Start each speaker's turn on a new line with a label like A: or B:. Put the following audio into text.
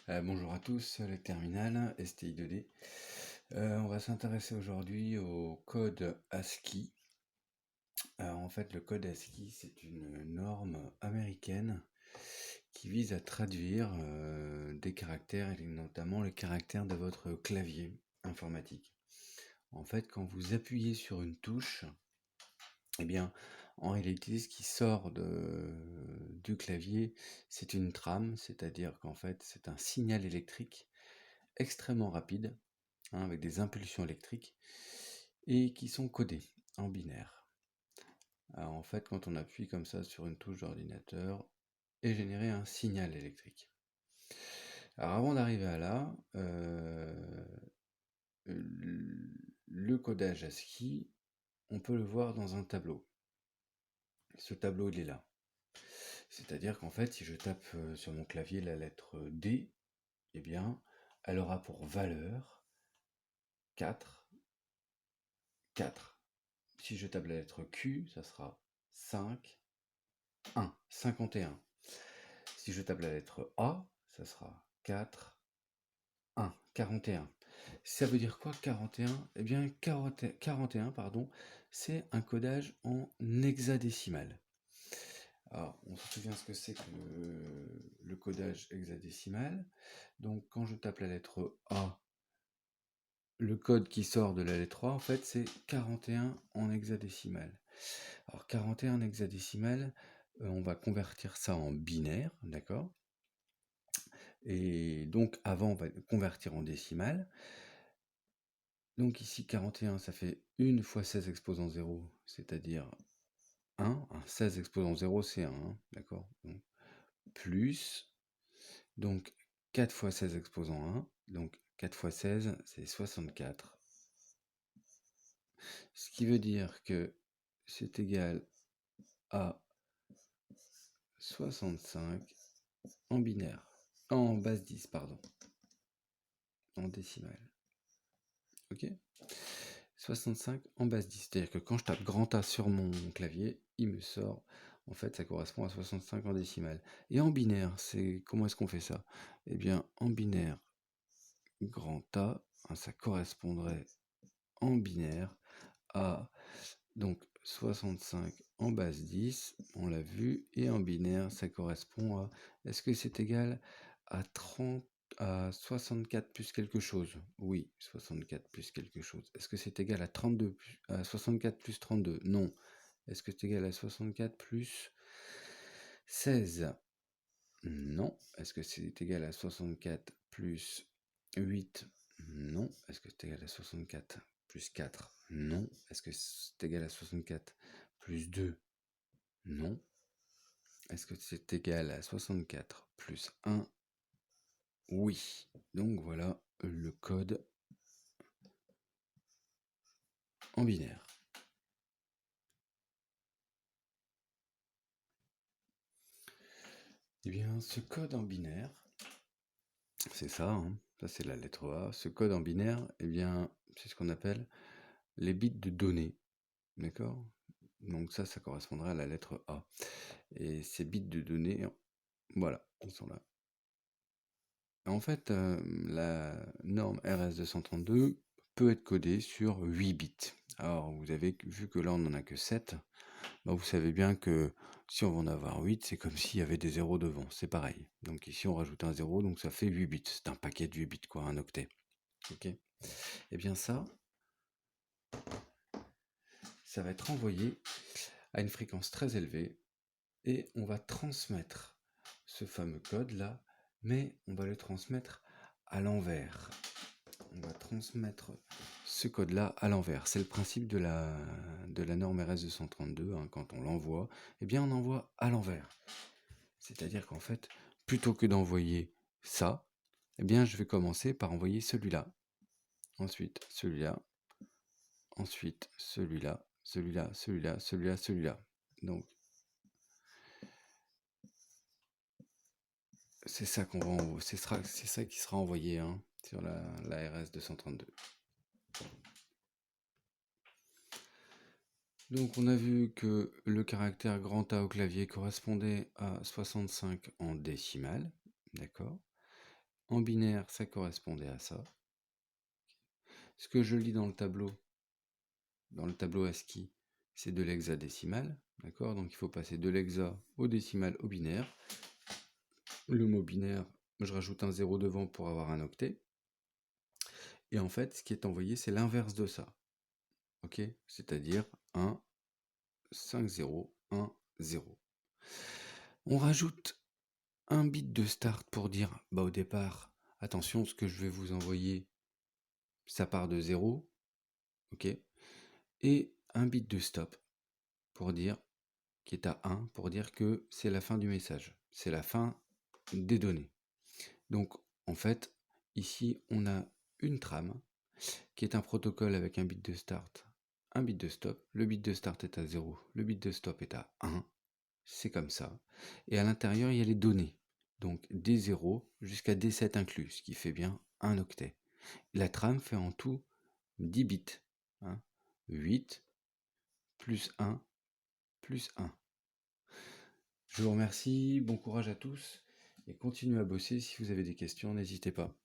A: Bonjour à tous, les terminales STI2D. On va s'intéresser aujourd'hui au code ASCII. En fait, le code ASCII, c'est une norme américaine qui vise à traduire des caractères, et notamment les caractères de votre clavier informatique. En fait, quand vous appuyez sur une touche, eh bien, en réalité, ce qui sort du clavier, c'est une trame, c'est-à-dire qu'en fait, c'est un signal électrique extrêmement rapide, avec des impulsions électriques, et qui sont codées en binaire. Alors, en fait, quand on appuie comme ça sur une touche d'ordinateur, est généré un signal électrique. Alors avant d'arriver à là, le codage ASCII, on peut le voir dans un tableau. Ce tableau, il est là. C'est-à-dire qu'en fait, si je tape sur mon clavier la lettre D, eh bien, elle aura pour valeur 4, 4. Si je tape la lettre Q, ça sera 5, 1, 51. Si je tape la lettre A, ça sera 4, 1, 41. Ça veut dire quoi 41? Eh bien 41, pardon, c'est un codage en hexadécimal. Alors, on se souvient ce que c'est que le codage hexadécimal. Donc, quand je tape la lettre A, le code qui sort de la lettre A, en fait, c'est 41 en hexadécimal. Alors, 41 en hexadécimal, on va convertir ça en binaire, d'accord? Et donc, avant, on va convertir en décimal. Donc, ici, 41, ça fait 1 fois 16 exposant 0, c'est-à-dire 1. 16 exposant 0, c'est 1, d'accord? Plus, donc 4 fois 16 exposant 1, donc 4 fois 16, c'est 64. Ce qui veut dire que c'est égal à 65 en binaire, en base 10, pardon, en décimale. Ok? 65 en base 10, c'est-à-dire que quand je tape grand A sur mon clavier, il me sort, en fait, ça correspond à 65 en décimale. Et en binaire, comment est-ce qu'on fait ça? Eh bien, en binaire, grand A, ça correspondrait en binaire à donc 65 en base 10, on l'a vu, et en binaire, ça correspond à, est-ce que c'est égal à 30, à 64 plus quelque chose? Oui, 64 plus quelque chose. Est-ce que c'est égal à 32, à 64 plus 32? Non. Est-ce que c'est égal à 64 plus 16? Non. Est-ce que c'est égal à 64 plus 8? Non. Est-ce que c'est égal à 64 plus 4? Non. Est-ce que c'est égal à 64 plus 2? Non. Est-ce que c'est égal à 64 plus 1? Oui. Donc voilà le code en binaire. Eh bien, ce code en binaire, c'est ça, hein, ça c'est la lettre A. Ce code en binaire, eh bien, c'est ce qu'on appelle les bits de données. D'accord? Donc ça correspondrait à la lettre A. Et ces bits de données, voilà, ils sont là. En fait, la norme RS232 peut être codée sur 8 bits. Alors, vous avez vu que là, on n'en a que 7. Bah, vous savez bien que si on va en avoir 8, c'est comme s'il y avait des zéros devant. C'est pareil. Donc ici, on rajoute un 0, donc ça fait 8 bits. C'est un paquet de 8 bits, quoi, un octet. Ok? Eh bien ça va être envoyé à une fréquence très élevée et on va transmettre ce fameux code-là, mais on va le transmettre à l'envers. On va transmettre ce code-là à l'envers. C'est le principe de la norme RS232. Quand on l'envoie, eh bien on envoie à l'envers. C'est-à-dire qu'en fait, plutôt que d'envoyer ça, eh bien je vais commencer par envoyer celui-là. Ensuite celui-là. Ensuite celui-là. Celui-là, celui-là, celui-là, celui-là. Donc c'est ça qu'on va c'est ça qui sera envoyé sur la RS232. Donc on a vu que le caractère grand A au clavier correspondait à 65 en décimale, d'accord? en binaire, ça correspondait à ça. Ce que je lis dans le tableau ASCII, c'est de l'hexadécimal, d'accord? Donc il faut passer de l'hexa au décimal au binaire. Le mot binaire, je rajoute un 0 devant pour avoir un octet. Et en fait, ce qui est envoyé, c'est l'inverse de ça. Ok? C'est-à-dire 1, 5, 0, 1, 0. On rajoute un bit de start pour dire, au départ, attention, ce que je vais vous envoyer, ça part de 0. Ok? Et un bit de stop pour dire, qui est à 1, pour dire que c'est la fin du message. C'est la fin des données. Donc, en fait, ici, on a une trame qui est un protocole avec un bit de start, un bit de stop. Le bit de start est à 0, le bit de stop est à 1. C'est comme ça. Et à l'intérieur, il y a les données. Donc des 0 jusqu'à des 7 inclus, ce qui fait bien un octet. La trame fait en tout 10 bits. 8 plus 1 plus 1. Je vous remercie, bon courage à tous et continuez à bosser. Si vous avez des questions, n'hésitez pas.